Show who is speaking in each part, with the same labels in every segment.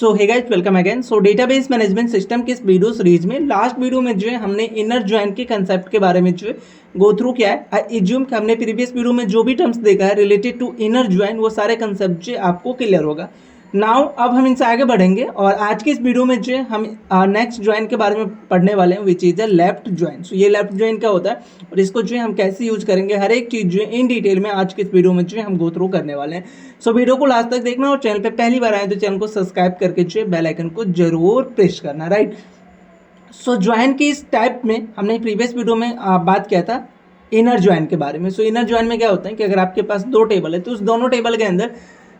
Speaker 1: सो hey guys welcome again. So database management system के इस video series में last video में जो है हमने इनर जॉइन के कंसेप्ट के बारे में जो है गो थ्रू किया है। आई एज्यूम कि हमने प्रीवियस वीडियो में जो भी टर्म्स देखा है रिलेटेड टू इनर जॉइन वो सारे कंसेप्ट जो आपको क्लियर होगा। नाउ अब हम इनसे आगे बढ़ेंगे और आज के इस वीडियो में जो है हम नेक्स्ट ज्वाइन के बारे में पढ़ने वाले हैं which is the left join. So ये लेफ्ट ज्वाइन क्या होता है और इसको जो है हम कैसे यूज करेंगे, हर एक चीज़ जो है इन डिटेल में आज के इस वीडियो में जो है हम गो थ्रू करने वाले हैं। सो वीडियो को लास्ट तक देखना और चैनल पे पहली बार आए तो चैनल को सब्सक्राइब करके जो है बेल आइकन को जरूर प्रेस करना, राइट। सो ज्वाइन की इस टाइप में हमने प्रीवियस वीडियो में बात किया था इनर ज्वाइन के बारे में। सो इनर ज्वाइन में क्या होता है कि अगर आपके पास दो टेबल है तो उस दोनों टेबल के अंदर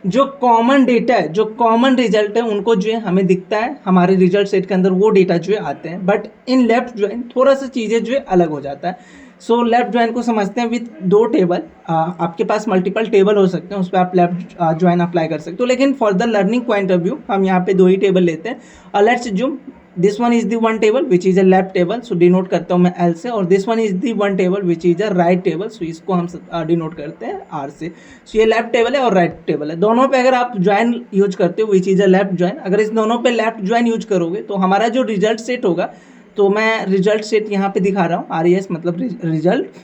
Speaker 1: जो कॉमन डेटा है, जो कॉमन रिजल्ट है, उनको जो है हमें दिखता है हमारे रिजल्ट सेट के अंदर, वो डेटा जो है आते हैं। बट इन लेफ्ट ज्वाइन थोड़ा सा चीज़ें जो है अलग हो जाता है। सो लेफ्ट ज्वाइन को समझते हैं विथ दो टेबल। आपके पास मल्टीपल टेबल हो सकते हैं, उस पर आप लेफ्ट ज्वाइन अप्लाई कर सकते हो, लेकिन for the learning point of view हम यहाँ पे दो ही टेबल लेते हैं। Let's assume this one is the one table which is a left table, so denote करता हूँ मैं एल से, और this one is the one table which is a right table, so इसको हम डिनोट करते हैं आर से। सो ये लेफ्ट टेबल है और राइट टेबल है, दोनों पे अगर आप ज्वाइन यूज करते हो विच इज अ लेफ्ट ज्वाइन, अगर इस दोनों पे लेफ्ट ज्वाइन यूज करोगे तो हमारा जो रिजल्ट सेट होगा, तो मैं रिजल्ट सेट यहाँ पे दिखा रहा हूँ, आर ई एस मतलब रिजल्ट।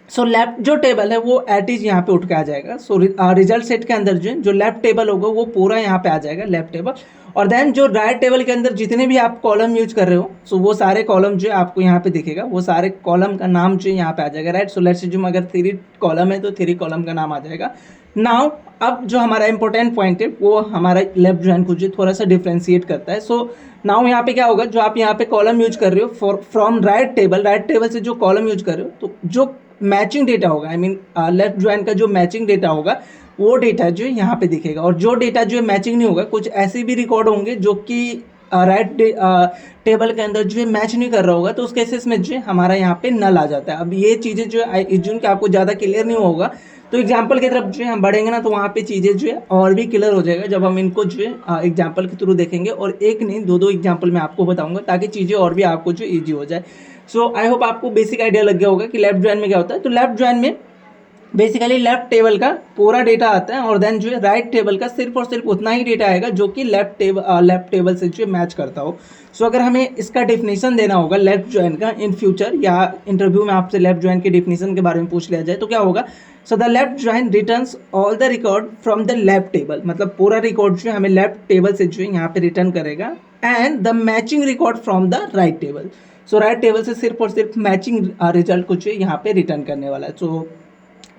Speaker 1: सो लेफ्ट जो टेबल है वो एट इज यहाँ पे उठ के आ जाएगा। सो रिजल्ट सेट के अंदर जो लेफ्ट टेबल होगा वो पूरा यहाँ पे आ जाएगा, लेफ्ट टेबल। और देन जो राइट टेबल के अंदर जितने भी आप कॉलम यूज कर रहे हो, सो वो सारे कॉलम जो है आपको यहाँ पे दिखेगा, वो सारे कॉलम का नाम जो यहाँ पे आ जाएगा, राइट। सो लेट्स अज्यूम अगर 3 कॉलम है तो 3 कॉलम का नाम आ जाएगा। नाउ अब जो हमारा इंपॉर्टेंट पॉइंट है वो हमारा लेफ्ट ज्वाइन को जो थोड़ा सा डिफ्रेंशिएट करता है। सो नाउ यहाँ पे क्या होगा, जो आप यहाँ पे कॉलम यूज कर रहे हो फ्रॉम राइट टेबल से जो कॉलम यूज कर रहे हो, तो जो मैचिंग डेटा होगा, आई मीन लेफ्ट ज्वाइन का जो मैचिंग डेटा होगा वो डेटा जो है यहाँ पे दिखेगा। और जो डेटा जो है मैचिंग नहीं होगा, कुछ ऐसे भी रिकॉर्ड होंगे जो कि राइट टेबल के अंदर जो है मैच नहीं कर रहा होगा, तो उस केसेस में जो है हमारा यहाँ पे नल आ जाता है। अब ये चीज़ें जो है इज्यूम कि आपको ज़्यादा क्लियर नहीं होगा, तो एग्जाम्पल की तरफ जो है हम बढ़ेंगे ना, तो वहाँ पे चीज़ें जो है और भी क्लियर हो जाएगा जब हम इनको जो है एग्जाम्पल के थ्रू देखेंगे, और एक नहीं दो एग्जाम्पल मैं आपको बताऊंगा ताकि चीज़ें और भी आपको जो ईजी हो जाए। सो आई होप आपको बेसिक आइडिया लग गया होगा कि लेफ्ट ज्वाइन में क्या होता है। तो लेफ्ट ज्वाइन में बेसिकली लेफ्ट टेबल का पूरा डेटा आता है और देन जो है राइट टेबल का सिर्फ और सिर्फ उतना ही डेटा आएगा जो कि लेफ्ट टेबल से जो मैच करता हो। सो अगर हमें इसका डिफिनेशन देना होगा लेफ्ट ज्वाइन का इन फ्यूचर, या इंटरव्यू में आपसे लेफ्ट ज्वाइन के डिफिनेशन के बारे में पूछ लिया जाए, तो क्या होगा। So the left join returns all the record from the left table, मतलब पूरा रिकॉर्ड जो है हमें लेफ्ट टेबल से जो है यहाँ पे रिटर्न करेगा, and the matching record from the right table. So right table से सिर्फ और सिर्फ मैचिंग रिजल्ट को जो है यहाँ पे रिटर्न करने वाला है। सो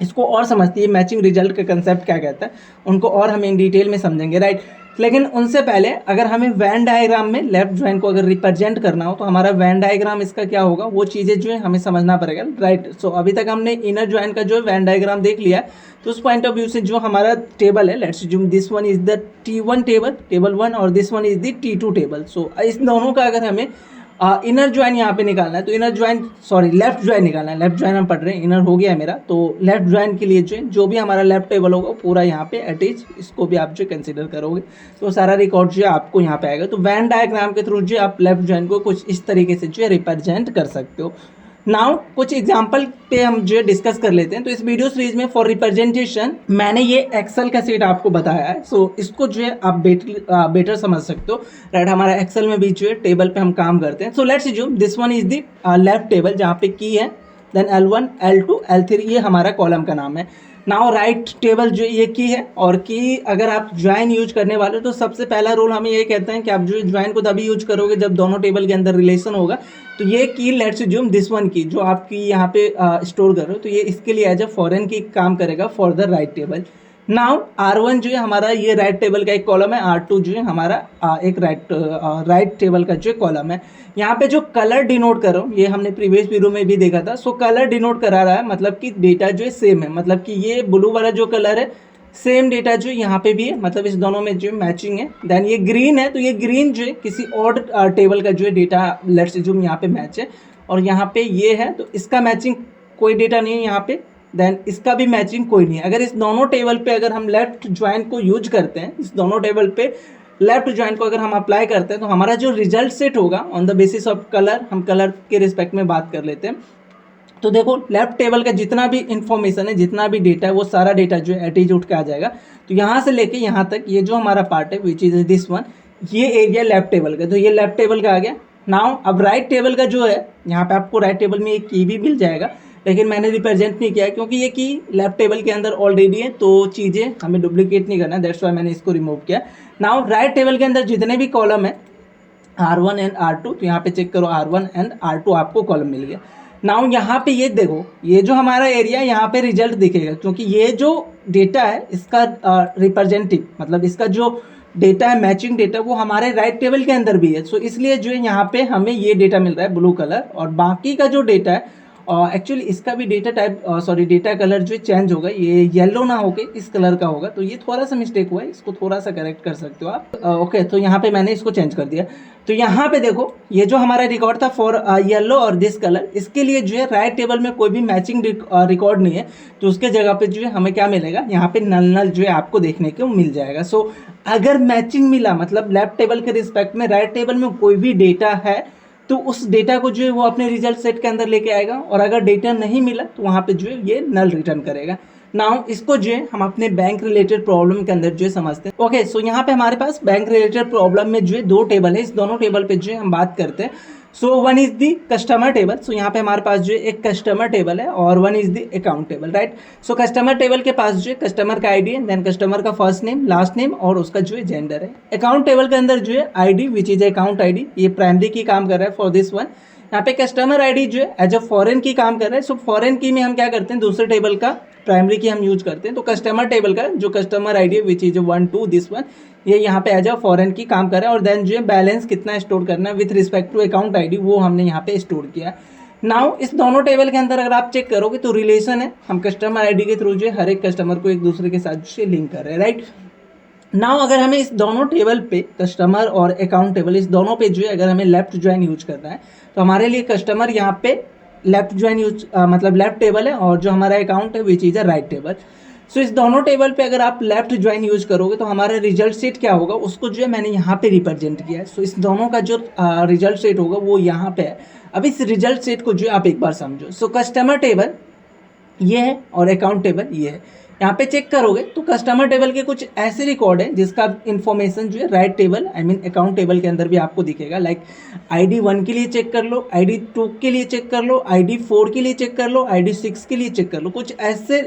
Speaker 1: इसको और समझती है मैचिंग रिजल्ट का कंसेप्ट क्या कहता है, उनको और हम इन डिटेल में समझेंगे, राइट। लेकिन उनसे पहले अगर हमें वैन डायग्राम में लेफ्ट ज्वाइन को अगर रिप्रेजेंट करना हो, तो हमारा वैन डायग्राम इसका क्या होगा, वो चीज़ें जो है हमें समझना पड़ेगा, राइट। सो अभी तक हमने इनर ज्वाइन का जो वैन डायग्राम देख लिया, तो उस पॉइंट ऑफ व्यू से जो हमारा टेबल है, let's assume this one is the T1 table 1, और this one is the T2 table. So इस दोनों का अगर हमें इनर ज्वाइन यहाँ पे निकालना है, तो इनर ज्वाइन लेफ्ट ज्वाइन निकालना है। लेफ्ट ज्वाइन हम पढ़ रहे हैं, इनर हो गया है मेरा, तो लेफ्ट ज्वाइन के लिए जो भी हमारा लेफ्ट टेबल होगा पूरा यहाँ पे एट इज, इसको भी आप जो कंसीडर करोगे तो सारा रिकॉर्ड जो है आपको यहाँ पे आएगा। तो वैन डायग्राम के थ्रू जो आप लेफ्ट ज्वाइन को कुछ इस तरीके से जो है रिप्रेजेंट कर सकते हो। नाउ कुछ एग्जाम्पल पे हम जो है डिस्कस कर लेते हैं। तो इस वीडियो सीरीज में फॉर रिप्रेजेंटेशन मैंने ये एक्सेल का सेट आपको बताया है। सो इसको जो है आप बेटर समझ सकते हो, राइट। हमारा एक्सेल में भी जो है टेबल पे हम काम करते हैं। So let's assume this one is the left table जहाँ पे की है, देन L1 L2 L3 ये हमारा कॉलम का नाम है। नाउ राइट टेबल जो ये की है, और की अगर आप ज्वाइन यूज करने वाले हो तो सबसे पहला रूल हमें ये कहते हैं कि आप जो ज्वाइन को तभी यूज करोगे जब दोनों टेबल के अंदर रिलेशन होगा। तो ये की लेट्स अज्यूम दिस वन की जो आपकी यहाँ पे स्टोर कर रहे हो, तो ये इसके लिए एज अ फॉरेन की काम करेगा for the right table. Now R1 जो है हमारा ये राइट टेबल का एक कॉलम है, R2 जो है हमारा एक राइट टेबल का जो कॉलम है। यहाँ पे जो कलर डिनोट कर रहा हूँ, ये हमने प्रीवियस वीडियो में भी देखा था। सो कलर डिनोट करा रहा है मतलब कि डेटा जो है सेम है, मतलब कि ये ब्लू वाला जो कलर है सेम डेटा जो यहाँ पे भी है, मतलब इस दोनों में जो मैचिंग है। देन ये ग्रीन है, तो ये ग्रीन जो है किसी और टेबल का जो है डेटा लेट्स अज्यूम यहाँ पे मैच है, और यहाँ पे ये है तो इसका मैचिंग कोई डेटा नहीं है यहाँ पे, देन इसका भी मैचिंग कोई नहीं है। अगर इस दोनों टेबल पे अगर हम लेफ्ट ज्वाइन को यूज करते हैं, इस दोनों टेबल पे लेफ्ट ज्वाइन को अगर हम अप्लाई करते हैं, तो हमारा जो रिजल्ट सेट होगा on the basis of colour, हम कलर के रिस्पेक्ट में बात कर लेते हैं। तो देखो लेफ्ट टेबल का जितना भी इंफॉर्मेशन है, जितना भी डेटा है, वो सारा डेटा जो है एट इज उठ के आ जाएगा। तो यहाँ से लेके यहाँ तक ये जो हमारा पार्ट है विच इज दिस वन, ये एरिया लेफ्ट टेबल का, तो ये लेफ्ट टेबल का आ गया। नाउ अब राइट टेबल का जो है, यहाँ पे आपको राइट टेबल में एक की भी मिल जाएगा, लेकिन मैंने रिप्रेजेंट नहीं किया है क्योंकि ये की लेफ्ट टेबल के अंदर ऑलरेडी है, तो चीज़ें हमें डुप्लीकेट नहीं करना, दैट्स वाई मैंने इसको रिमूव किया। नाउ राइट टेबल के अंदर जितने भी कॉलम है R1 एंड R2, तो यहाँ पे चेक करो R1 एंड R2 आपको कॉलम मिल गया। नाउ यहाँ पे ये देखो, ये जो हमारा एरिया यहाँ पे रिजल्ट दिखेगा, क्योंकि ये जो डेटा है इसका रिप्रेजेंटिव मतलब इसका जो डेटा है मैचिंग डेटा वो हमारे राइट टेबल के अंदर भी है, सो इसलिए जो है यहाँ पे हमें ये डेटा मिल रहा है ब्लू कलर, और बाकी का जो डेटा है एक्चुअली इसका भी डेटा टाइप डेटा कलर जो चेंज होगा, ये येलो ना होके इस कलर का होगा, तो ये थोड़ा सा मिस्टेक हुआ है, इसको थोड़ा सा करेक्ट कर सकते हो आप। ओके, तो यहाँ पे मैंने इसको चेंज कर दिया। तो यहाँ पे देखो ये जो हमारा रिकॉर्ड था फॉर येलो और दिस कलर, इसके लिए जो है राइट टेबल में कोई भी मैचिंग रिकॉर्ड नहीं है, तो उसके जगह पे जो है हमें क्या मिलेगा, यहाँ पे नल नल जो है आपको देखने को मिल जाएगा। सो अगर मैचिंग मिला मतलब लेफ्ट टेबल के रिस्पेक्ट में राइट टेबल में कोई भी डेटा है, तो उस डेटा को जो है वो अपने रिजल्ट सेट के अंदर लेके आएगा, और अगर डेटा नहीं मिला तो वहाँ पे जो है ये नल रिटर्न करेगा। नाउ इसको जो है हम अपने बैंक रिलेटेड प्रॉब्लम के अंदर जो है समझते हैं। ओके, सो यहाँ पे हमारे पास बैंक रिलेटेड प्रॉब्लम में जो है दो टेबल है, इस दोनों टेबल पे जो है हम बात करते हैं। So one is the customer table, so यहाँ पे हमारे पास जो है एक कस्टमर टेबल है और one is the account table, right. So customer table के पास जो है कस्टमर का आईडी है, देन कस्टमर का फर्स्ट नेम लास्ट नेम और उसका जो है जेंडर है। अकाउंट टेबल के अंदर जो है ID which is account ID, ये प्राइमरी की काम कर रहा है फॉर दिस वन। यहाँ पे कस्टमर आईडी जो है एज अ फॉरेन की काम कर रहा है, सो फॉरेन की में हम क्या करते हैं, दूसरे टेबल का प्राइमरी की हम यूज करते हैं, तो कस्टमर टेबल का जो कस्टमर आईडी है विच इज 1 2 दिस वन, ये यहाँ पे एज अ फॉरेन की काम कर रहा है, और देन जो है बैलेंस कितना स्टोर करना है with respect to account ID वो हमने यहाँ पे स्टोर किया। नाउ इस दोनों टेबल के अंदर अगर आप चेक करोगे तो रिलेशन है, हम कस्टमर आईडी के थ्रू जो है हर एक कस्टमर को एक दूसरे के साथ लिंक कर रहे हैं, राइट। नाउ अगर हमें इस दोनों टेबल पे कस्टमर और अकाउंट टेबल इस दोनों पे जो है अगर हमें लेफ्ट ज्वाइन यूज करना है, तो हमारे लिए कस्टमर यहाँ पे लेफ्ट ज्वाइन यूज मतलब लेफ्ट टेबल है, और जो हमारा अकाउंट है which is a right table. So इस दोनों टेबल पे अगर आप लेफ्ट ज्वाइन यूज करोगे तो हमारा रिजल्ट सेट क्या होगा उसको जो है मैंने यहाँ पे रिप्रेजेंट किया है। सो इस दोनों का जो रिजल्ट सेट होगा वो यहाँ पे है। अब इस रिजल्ट सेट को जो है आप एक बार समझो। सो कस्टमर टेबल ये है और अकाउंट टेबल ये है। यहाँ पे चेक करोगे तो कस्टमर टेबल के कुछ ऐसे रिकॉर्ड है जिसका इन्फॉर्मेशन जो है right table I mean account table के अंदर भी आपको दिखेगा। लाइक ID 1 के लिए चेक कर लो, ID 2 के लिए चेक कर लो, ID 4 के लिए चेक कर लो, ID 6 के लिए चेक कर लो। कुछ ऐसे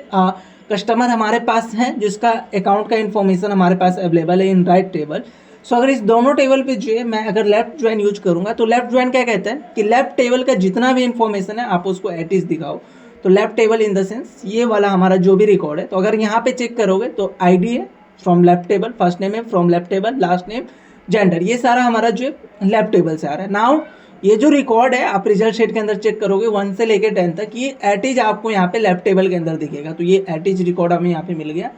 Speaker 1: कस्टमर हमारे पास हैं जिसका अकाउंट का इन्फॉर्मेशन हमारे पास अवेलेबल है इन राइट टेबल। सो अगर इस दोनों टेबल पे जो है मैं अगर लेफ्ट ज्वाइन यूज करूंगा तो लेफ्ट ज्वाइन क्या कहता है कि लेफ्ट टेबल का जितना भी इन्फॉर्मेशन है आप उसको एट इज दिखाओ। तो left table in the sense ये वाला हमारा जो भी रिकॉर्ड है, तो अगर यहाँ पे चेक करोगे तो आईडी है from left table, first name है from left table, last name, gender, ये सारा हमारा जो है लेफ्ट टेबल से आ रहा है। नाउ ये जो रिकॉर्ड है आप रिजल्ट शीट के अंदर चेक करोगे 1 से लेकर 10 तक, ये एटीज आपको यहाँ पे लेफ्ट टेबल के अंदर दिखेगा। तो ये एटीज रिकॉर्ड हमें यहाँ पे मिल गया।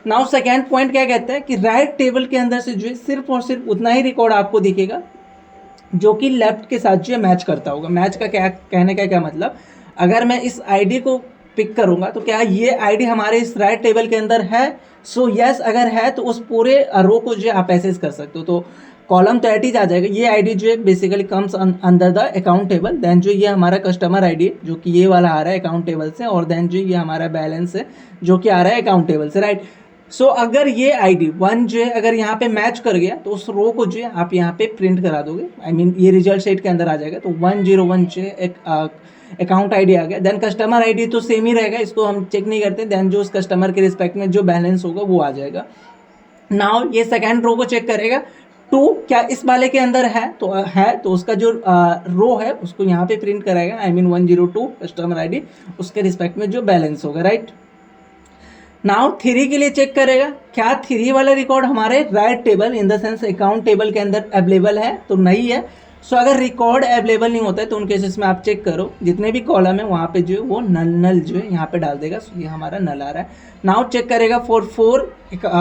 Speaker 1: नाउ सेकेंड पॉइंट क्या कहता है कि राइट टेबल के अंदर से जो है सिर्फ और सिर्फ उतना ही रिकॉर्ड आपको दिखेगा जो कि लेफ्ट के साथ जो है मैच करता होगा। मैच का क्या कहने का क्या मतलब, अगर मैं इस आईडी को पिक करूंगा तो क्या ये आईडी हमारे इस राइट टेबल के अंदर है? सो यस, अगर है तो उस पूरे रो को जो है आप एसेस कर सकते हो। तो कॉलम तो एटीज आ जाएगा। ये आईडी जो है basically comes under the account table. Then जो ये हमारा कस्टमर आईडी है जो कि ये वाला आ रहा है अकाउंट टेबल से, और देन जो ये हमारा बैलेंस है जो कि आ रहा है अकाउंट टेबल से, राइट। सो अगर ये आईडी 1 जो है अगर यहाँ पे मैच कर गया तो उस रो को जो है आप यहाँ पे प्रिंट करा दोगे, आई मीन ये रिजल्ट शीट के अंदर आ जाएगा। तो 101 जो है एक अकाउंट आईडी आ गया। देन कस्टमर आईडी तो सेम ही रहेगा, इसको हम चेक नहीं करते। देन जो उस कस्टमर के रिस्पेक्ट में जो बैलेंस होगा वो आ जाएगा। नाउ ये सेकेंड रो को चेक करेगा, 2 क्या इस वाले के अंदर है? तो उसका जो रो है उसको यहाँ पे प्रिंट कराएगा, आई मीन 102 कस्टमर आईडी, उसके रिस्पेक्ट में जो बैलेंस होगा, राइट। नाउ 3 के लिए चेक करेगा, क्या 3 वाला रिकॉर्ड हमारे right table in the sense account table के अंदर अवेलेबल है? तो नहीं है। सो अगर रिकॉर्ड अवेलेबल नहीं होता है तो उन केसेस में आप चेक करो जितने भी कॉलम है वहाँ पे जो है वो नल जो है यहाँ पे डाल देगा। सो ये हमारा नल आ रहा है। नाउ चेक करेगा फॉर 4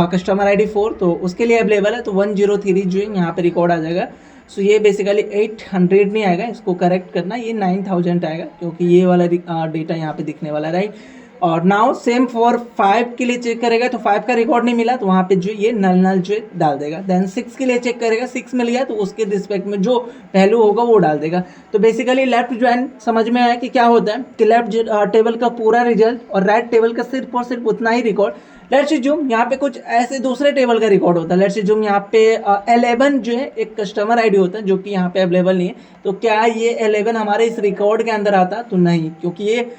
Speaker 1: कस्टमर आईडी 4, तो उसके लिए अवेलेबल है, तो 103 जो है यहाँ पे रिकॉर्ड आ जाएगा। सो ये बेसिकली 800 नहीं आएगा, इसको करेक्ट करना, ये 9000 आएगा क्योंकि ये वाला डेटा यहाँ पे दिखने वाला है, राइट। और नाउ सेम फॉर 5 के लिए चेक करेगा, तो 5 का रिकॉर्ड नहीं मिला तो वहाँ पे जो ये नल जो डाल देगा। देन 6 के लिए चेक करेगा, 6 मिल गया तो उसके रिस्पेक्ट में जो वैल्यू होगा वो डाल देगा। तो बेसिकली लेफ्ट ज्वाइन समझ में आया कि क्या होता है कि लेफ्ट टेबल का पूरा रिजल्ट और राइट टेबल का सिर्फ और सिर्फ उतना ही रिकॉर्ड लेट्स अज्यूम यहाँ पे कुछ ऐसे दूसरे टेबल का रिकॉर्ड होता है। लेट्स अज्यूम यहाँ पे 11 जो है एक कस्टमर आईडी होता है जो कि यहाँ पे अवेलेबल नहीं है। तो क्या ये 11 हमारे इस रिकॉर्ड के अंदर आता? तो नहीं, क्योंकि ये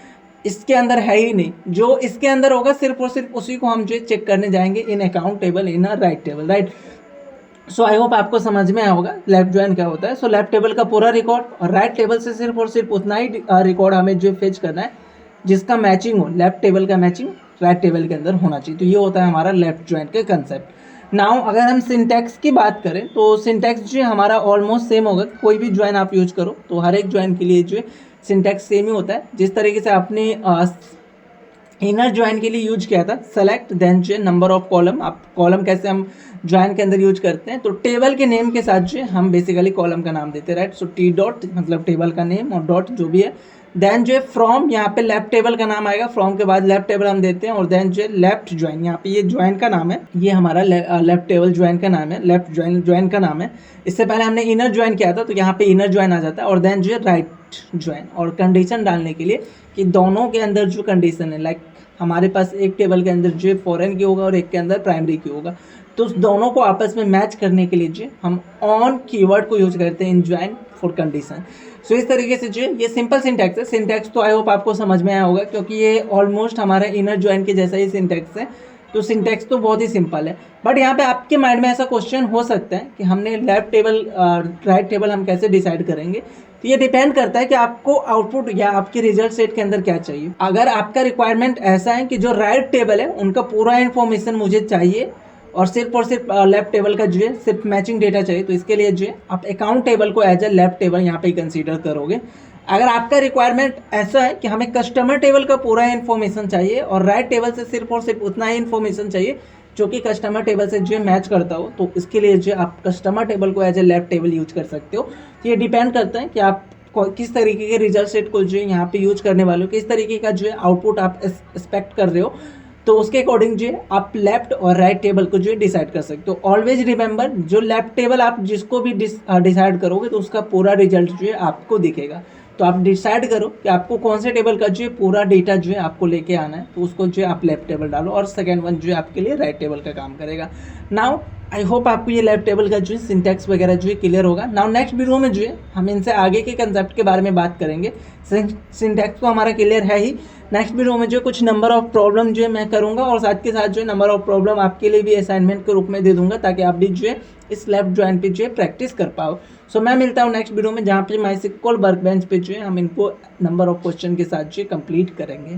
Speaker 1: इसके अंदर है ही नहीं। जो इसके अंदर होगा सिर्फ और सिर्फ उसी को हम जो चेक करने जाएंगे in account table, in right table, right. So I hope आपको समझ में आया होगा लेफ्ट ज्वाइन क्या होता है। सो लेफ्ट टेबल का पूरा रिकॉर्ड और राइट टेबल से सिर्फ और सिर्फ उतना ही रिकॉर्ड हमें जो फेच करना है जिसका मैचिंग हो, लेफ्ट टेबल का मैचिंग राइट टेबल के अंदर होना चाहिए। तो ये होता है हमारा लेफ्ट ज्वाइन का कंसेप्ट। नाउ अगर हम सिंटैक्स की बात करें तो सिंटैक्स जो हमारा ऑलमोस्ट सेम होगा। कोई भी ज्वाइन आप यूज करो तो हर एक ज्वाइन के लिए जो सिंटैक्स सेम ही होता है। जिस तरीके से आपने इनर ज्वाइन के लिए यूज किया था, सेलेक्ट देन जो नंबर ऑफ कॉलम, आप कॉलम कैसे हम ज्वाइन के अंदर यूज करते हैं तो टेबल के नेम के साथ जो हम बेसिकली कॉलम का नाम देते हैं, राइट। सो टी डॉट मतलब टेबल का नेम और डॉट जो भी है, देन जो है फ्रॉम, यहाँ पे लेफ्ट टेबल का नाम आएगा, फ्रॉम के बाद लेफ्ट टेबल हम देते हैं और देन जो है लेफ्ट ज्वाइन, यहाँ पे ये ज्वाइन का नाम है, ये हमारा लेफ्ट टेबल ज्वाइन का नाम है, लेफ्ट ज्वाइन का नाम है। इससे पहले हमने इनर ज्वाइन किया था तो यहाँ पे इनर ज्वाइन आ जाता है और देन जो है राइट ज्वाइन। और कंडीशन डालने के लिए कि दोनों के अंदर जो कंडीशन है, लाइक हमारे पास एक टेबल के अंदर जो फॉरेन की होगा और एक के अंदर प्राइमरी की होगा, तो उस दोनों को आपस में मैच करने के लिए जो हम ऑन कीवर्ड को यूज करते हैं इन ज्वाइन फॉर कंडीशन। सो इस तरीके से जो ये सिंपल सिंटैक्स है। सिंटैक्स तो आई होप आपको समझ में आया होगा क्योंकि ये ऑलमोस्ट हमारा इनर ज्वाइन के जैसा ही सिंटैक्स है। तो सिंटैक्स तो बहुत ही सिंपल है, बट यहाँ पे आपके माइंड में ऐसा क्वेश्चन हो सकता है कि हमने लेफ्ट टेबल राइट टेबल हम कैसे डिसाइड करेंगे। तो ये डिपेंड करता है कि आपको आउटपुट या आपके रिजल्ट सेट के अंदर क्या चाहिए। अगर आपका रिक्वायरमेंट ऐसा है कि जो राइट टेबल है उनका पूरा इन्फॉर्मेशन मुझे चाहिए और सिर्फ लेफ्ट टेबल का जो है सिर्फ मैचिंग डेटा चाहिए, तो इसके लिए जो है आप अकाउंट टेबल को एज ए लेफ्ट टेबल यहाँ पे कंसीडर करोगे। अगर आपका रिक्वायरमेंट ऐसा है कि हमें कस्टमर टेबल का पूरा इन्फॉर्मेशन चाहिए और राइट टेबल से सिर्फ और सिर्फ उतना ही इन्फॉर्मेशन चाहिए जो कि कस्टमर टेबल से जो मैच करता हो, तो इसके लिए जो आप कस्टमर टेबल को as a left table use कर सकते हो। तो ये डिपेंड करता है कि आप किस तरीके के रिजल्ट सेट को जो है यहाँ पे यूज करने वाले हो, किस तरीके का जो है आउटपुट आप एक्सपेक्ट कर रहे हो, तो उसके अकॉर्डिंग जो है आप लेफ्ट और राइट टेबल को जो है डिसाइड कर सकते हो। ऑलवेज रिमेंबर, जो लेफ्ट टेबल आप जिसको भी डिसाइड करोगे तो उसका पूरा रिजल्ट जो है आपको दिखेगा। तो आप डिसाइड करो कि आपको कौन से टेबल का जो है पूरा डेटा जो है आपको लेके आना है, तो उसको जो है आप लेफ्ट टेबल डालो और सेकेंड वन जो है आपके लिए राइट टेबल का काम करेगा। नाउ आई होप आपको ये लेफ्ट टेबल का जो है सिंटैक्स वगैरह जो है क्लियर होगा। नाउ नेक्स्ट वीडियो में जो है हम इनसे आगे के कंसेप्ट के बारे में बात करेंगे। सिंटैक्स तो हमारा क्लियर है ही। नेक्स्ट वीडियो में जो कुछ नंबर ऑफ प्रॉब्लम जो है मैं करूंगा और साथ के साथ जो है नंबर ऑफ प्रॉब्लम आपके लिए भी असाइनमेंट के रूप में दे दूंगा ताकि आप भी जो है इस लेफ्ट ज्वाइन पे जो है प्रैक्टिस कर पाओ। सो मैं मिलता हूँ नेक्स्ट वीडियो में जहाँ पे माइस्क्ल वर्कबेंच पे जो है हम इनको नंबर ऑफ क्वेश्चन के साथ जो है कंप्लीट करेंगे।